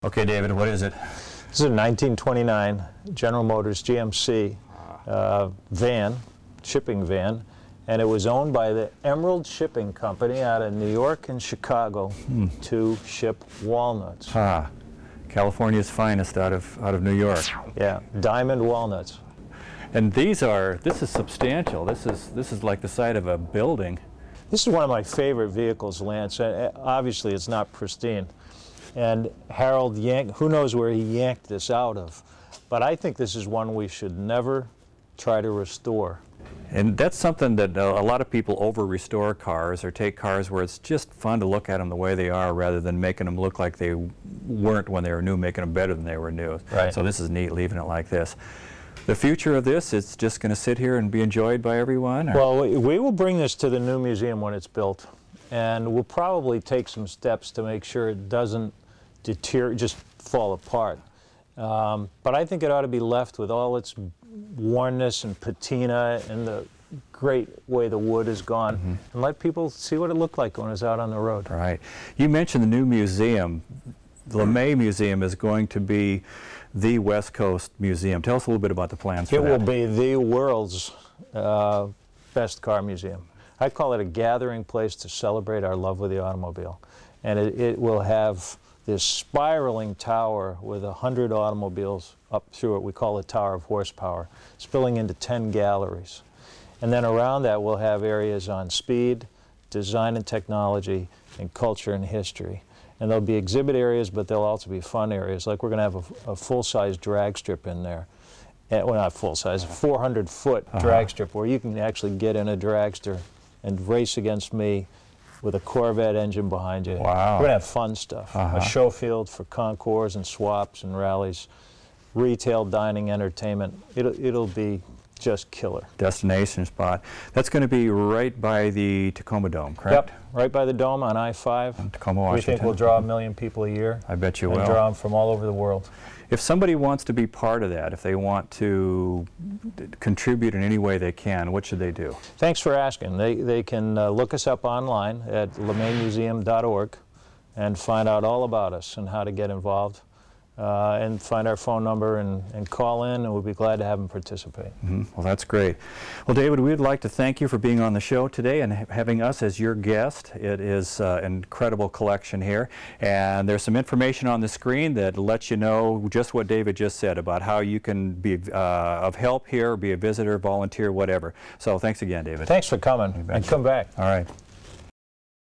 Okay, David, what is it? This is a 1929 General Motors GMC van, shipping van, and it was owned by the Emerald Shipping Company out of New York and Chicago to ship walnuts. California's finest out of New York. Yeah, diamond walnuts. And this is substantial. This is like the side of a building. This is one of my favorite vehicles, Lance. Obviously, it's not pristine. And Harold who knows where he yanked this out of. But I think this is one we should never try to restore. And that's something that a lot of people over-restore cars or take cars where it's just fun to look at them the way they are rather than making them look like they weren't when they were new, making them better than they were new. Right. So this is neat, leaving it like this. The future of this, it's just going to sit here and be enjoyed by everyone? Or? Well, we will bring this to the new museum when it's built, and we'll probably take some steps to make sure it doesn't deteriorate, just fall apart. But I think it ought to be left with all its wornness and patina and the great way the wood has gone, and let people see what it looked like when it was out on the road. Right. You mentioned the new museum. The LeMay Museum is going to be the West Coast Museum. Tell us a little bit about the plans for that. It will be the world's best car museum. I call it a gathering place to celebrate our love with the automobile. And it will have this spiraling tower with 100 automobiles up through it. We call it Tower of Horsepower, spilling into 10 galleries. And then around that we'll have areas on speed, design and technology, and culture and history. And there'll be exhibit areas, but there'll also be fun areas. Like we're going to have a full-size drag strip in there. Well, not full-size, a 400-foot drag strip where you can actually get in a dragster and race against me with a Corvette engine behind you. Wow. We're going to have fun stuff. A show field for concours and swaps and rallies, retail, dining, entertainment. It'll be just killer. Destination spot. That's going to be right by the Tacoma Dome, correct? Yep, right by the Dome on I-5. In Tacoma, Washington. We think we'll draw 1 million people a year. I bet you will. And draw them from all over the world. If somebody wants to be part of that, if they want to contribute in any way they can, what should they do? Thanks for asking. They can look us up online at lemaymuseum.org and find out all about us and how to get involved. And find our phone number and call in, and we'll be glad to have them participate. Well, that's great. Well, David, we'd like to thank you for being on the show today and having us as your guest. It is an incredible collection here, and there's some information on the screen that lets you know just what David just said about how you can be of help here, be a visitor, volunteer, whatever. So thanks again, David. Thanks for coming, and come back. All right.